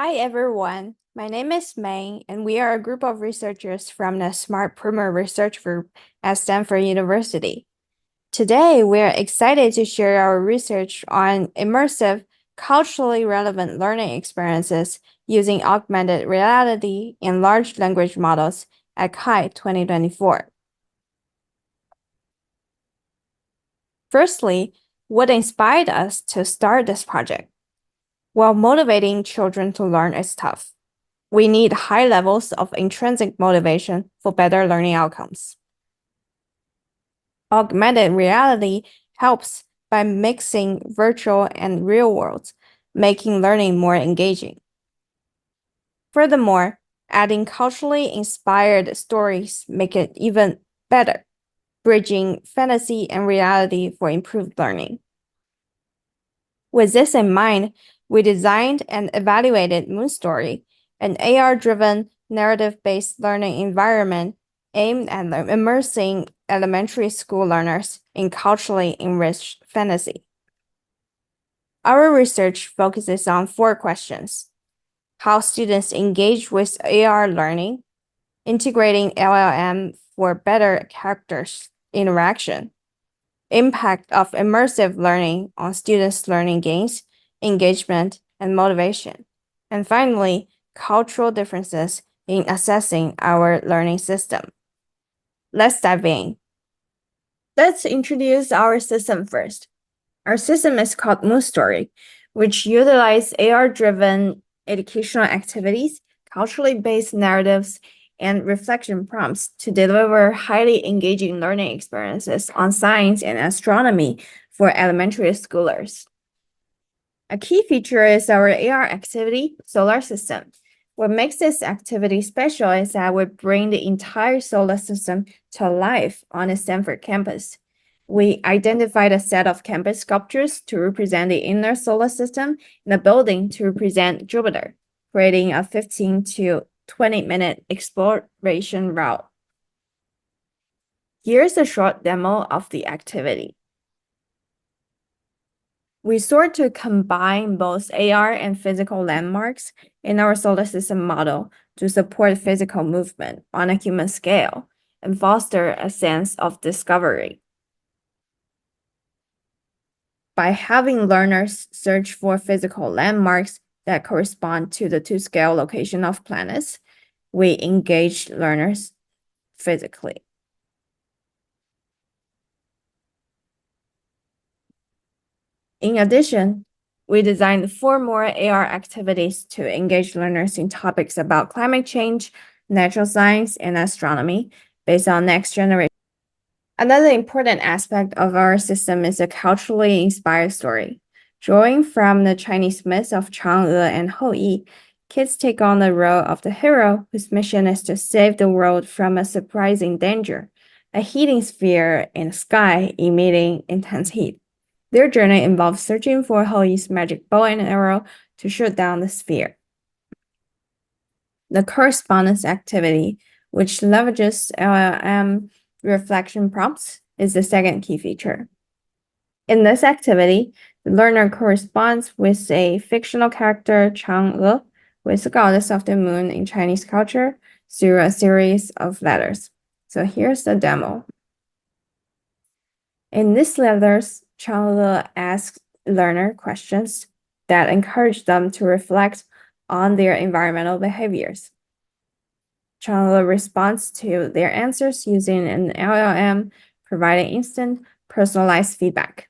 Hi everyone, my name is Meng, and we are a group of researchers from the Smart Primer Research Group at Stanford University. Today, we're excited to share our research on immersive, culturally relevant learning experiences using augmented reality and large language models at SIGCHI 2024. Firstly, what inspired us to start this project? While motivating children to learn is tough, we need high levels of intrinsic motivation for better learning outcomes. Augmented reality helps by mixing virtual and real worlds, making learning more engaging. Furthermore, adding culturally inspired stories make it even better, bridging fantasy and reality for improved learning. With this in mind, we designed and evaluated Moonstory, an AR-driven narrative-based learning environment aimed at immersing elementary school learners in culturally enriched fantasy. Our research focuses on 4 questions: how students engage with AR learning, integrating LLM for better characters interaction, impact of immersive learning on students' learning gains, engagement, and motivation, and finally, cultural differences in assessing our learning system. Let's dive in. Let's introduce our system first. Our system is called Moonstory, which utilizes AR-driven educational activities, culturally based narratives, and reflection prompts to deliver highly engaging learning experiences on science and astronomy for elementary schoolers. A key feature is our AR activity solar system. What makes this activity special is that we bring the entire solar system to life on the Stanford campus. We identified a set of campus sculptures to represent the inner solar system and a building to represent Jupiter, creating a 15 to 20-minute exploration route. Here's a short demo of the activity. We sought to combine both AR and physical landmarks in our solar system model to support physical movement on a human scale and foster a sense of discovery. By having learners search for physical landmarks that correspond to the to-scale location of planets, we engaged learners physically. In addition, we designed 4 more AR activities to engage learners in topics about climate change, natural science, and astronomy based on next generation. Another important aspect of our system is a culturally inspired story. Drawing from the Chinese myths of Chang'e and Houyi, kids take on the role of the hero whose mission is to save the world from a surprising danger, a heating sphere in the sky emitting intense heat. Their journey involves searching for Houyi's magic bow and arrow to shoot down the sphere. The correspondence activity, which leverages LLM reflection prompts, is the second key feature. In this activity, the learner corresponds with a fictional character, Chang'e, who is the goddess of the moon in Chinese culture, through a series of letters. So here's the demo. In these letters, Chang'e asks learner questions that encourage them to reflect on their environmental behaviors. Chang'e responds to their answers using an LLM, providing instant, personalized feedback.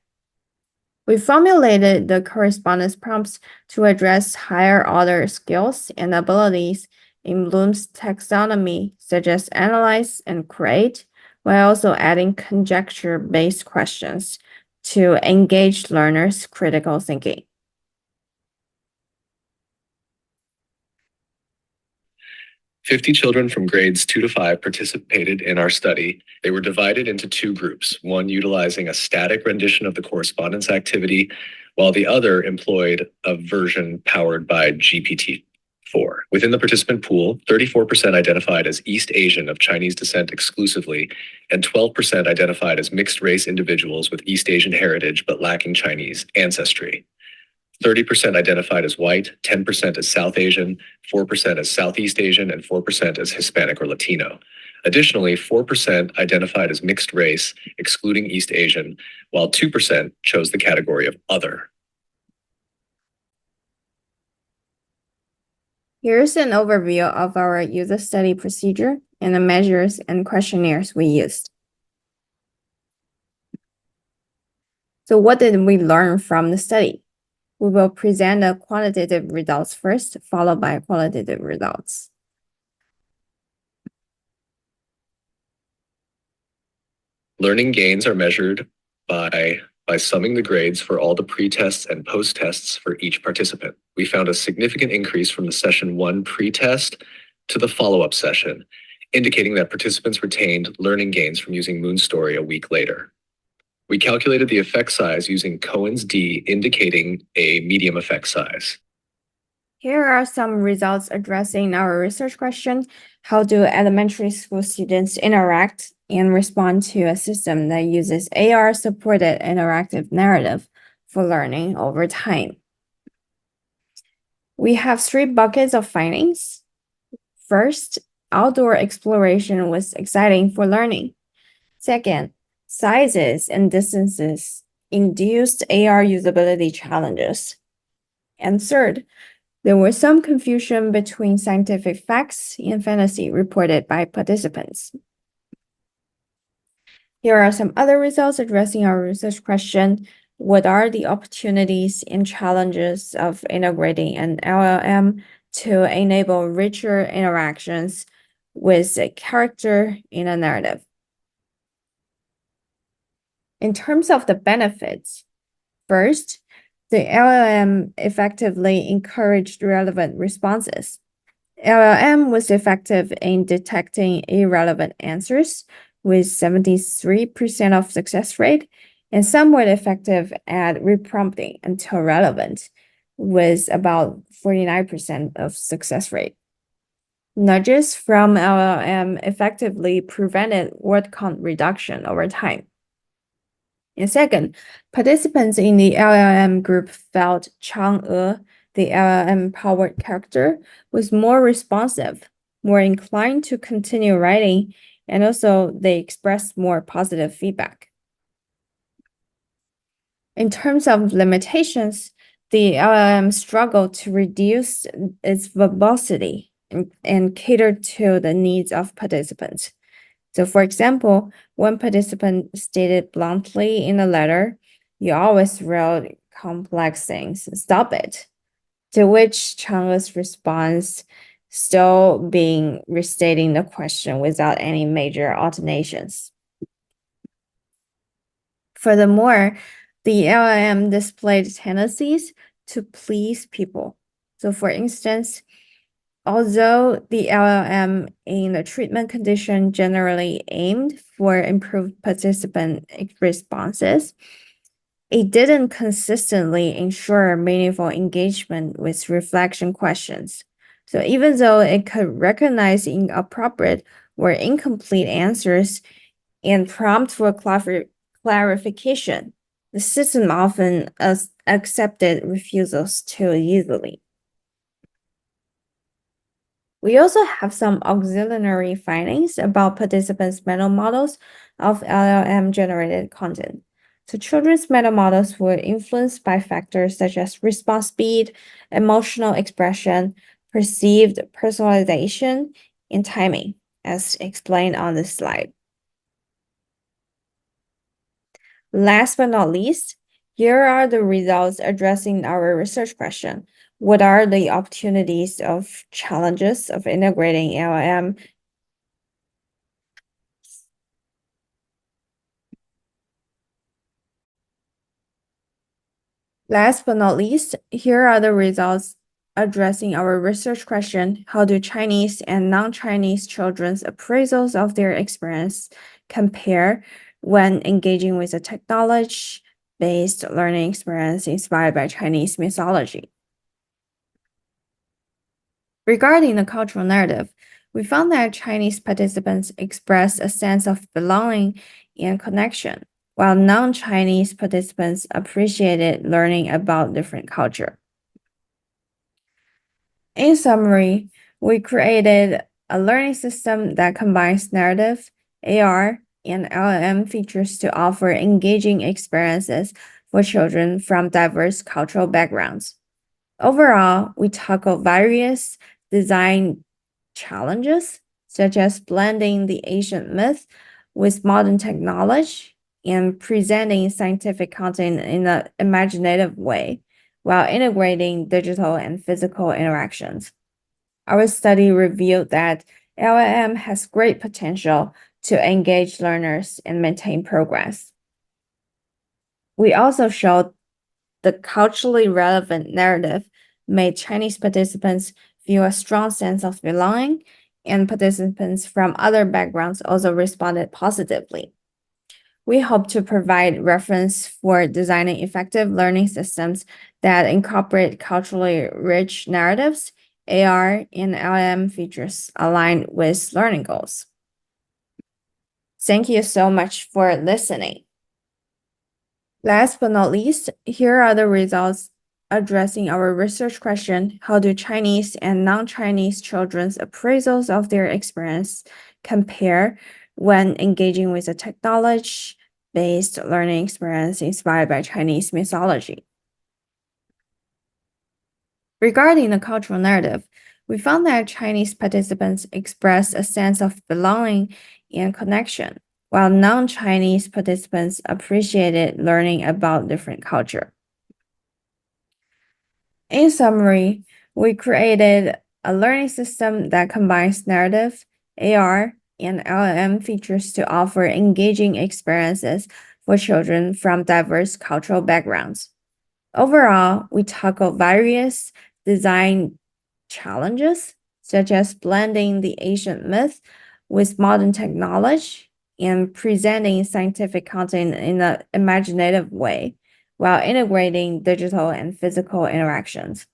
We formulated the correspondence prompts to address higher-order skills and abilities in Bloom's taxonomy, such as analyze and create, while also adding conjecture-based questions to engage learners' critical thinking. "50 children from grades 2 to 5 participated in our study. They were divided into 2 groups, one utilizing a static rendition of the correspondence activity, while the other employed a version powered by GPT-4. Within the participant pool, 34% identified as East Asian of Chinese descent exclusively, and 12% identified as mixed-race individuals with East Asian heritage but lacking Chinese ancestry. 30% identified as white, 10% as South Asian, 4% as Southeast Asian, and 4% as Hispanic or Latino. Additionally, 4% identified as mixed race, excluding East Asian, while 2% chose the category of other. Here's an overview of our user study procedure and the measures and questionnaires we used. So what did we learn from the study? We will present the quantitative results first, followed by qualitative results. Learning gains are measured by summing the grades for all the pre-tests and post-tests for each participant. We found a significant increase from the session 1 pre-test to the follow-up session, indicating that participants retained learning gains from using Moonstory a week later. We calculated the effect size using Cohen's d, indicating a medium effect size. Here are some results addressing our research question: how do elementary school students interact and respond to a system that uses AR-supported interactive narrative for learning over time? We have 3 buckets of findings. First, outdoor exploration was exciting for learning. Second, sizes and distances induced AR usability challenges. And third, there was some confusion between scientific facts and fantasy reported by participants. Here are some other results addressing our research question: what are the opportunities and challenges of integrating an LLM to enable richer interactions with a character in a narrative? In terms of the benefits, first, the LLM effectively encouraged relevant responses. LLM was effective in detecting irrelevant answers with 73% of success rate, and somewhat effective at reprompting until relevant with about 49% of success rate. Nudges from LLM effectively prevented word count reduction over time. And second, participants in the LLM group felt Chang'e, the LLM-powered character, was more responsive, more inclined to continue writing, and also they expressed more positive feedback. In terms of limitations, the LLM struggled to reduce its verbosity and cater to the needs of participants. So for example, one participant stated bluntly in a letter, "You always wrote complex things, stop it." To which Chang's response still being restating the question without any major alternations. Furthermore, the LLM displayed tendencies to please people. So for instance, although the LLM in the treatment condition generally aimed for improved participant responses, it didn't consistently ensure meaningful engagement with reflection questions. So even though it could recognize inappropriate or incomplete answers and prompt for clarification, the system often accepted refusals too easily. We also have some auxiliary findings about participants' mental models of LLM-generated content. So children's mental models were influenced by factors such as response speed, emotional expression, perceived personalization, and timing, as explained on this slide. Last but not least, here are the results addressing our research question: what are the opportunities of challenges of integrating LLM? Last but not least, here are the results addressing our research question: how do Chinese and non-Chinese children's appraisals of their experience compare when engaging with a technology-based learning experience inspired by Chinese mythology? Regarding the cultural narrative, we found that Chinese participants expressed a sense of belonging and connection, while non-Chinese participants appreciated learning about different culture. In summary, we created a learning system that combines narrative, AR, and LLM features to offer engaging experiences for children from diverse cultural backgrounds. Overall, we tackle various design challenges, such as blending the ancient myth with modern technology and presenting scientific content in an imaginative way, while integrating digital and physical interactions. Our study revealed that LLM has great potential to engage learners and maintain progress. We also showed the culturally relevant narrative made Chinese participants feel a strong sense of belonging, and participants from other backgrounds also responded positively. We hope to provide reference for designing effective learning systems that incorporate culturally rich narratives, AR, and LM features aligned with learning goals. Thank you so much for listening. Last but not least, here are the results addressing our research question: how do Chinese and non-Chinese children's appraisals of their experience compare when engaging with a technology-based learning experience inspired by Chinese mythology? Regarding the cultural narrative, we found that Chinese participants expressed a sense of belonging and connection, while non-Chinese participants appreciated learning about different culture. In summary, we created a learning system that combines narrative, AR, and LLM features to offer engaging experiences for children from diverse cultural backgrounds. Overall, we tackle various design challenges, such as blending the ancient myth with modern technology and presenting scientific content in an imaginative way, while integrating digital and physical interactions.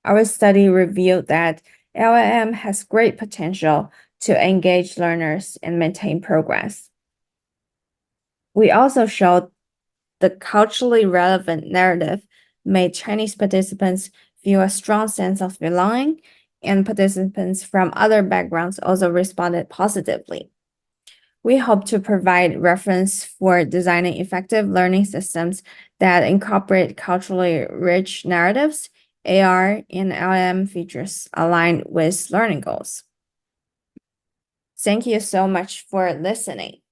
Our study revealed that LLM has great potential to engage learners and maintain progress. We also showed the culturally relevant narrative made Chinese participants feel a strong sense of belonging, and participants from other backgrounds also responded positively. We hope to provide reference for designing effective learning systems that incorporate culturally rich narratives, AR, and LM features aligned with learning goals. Thank you so much for listening.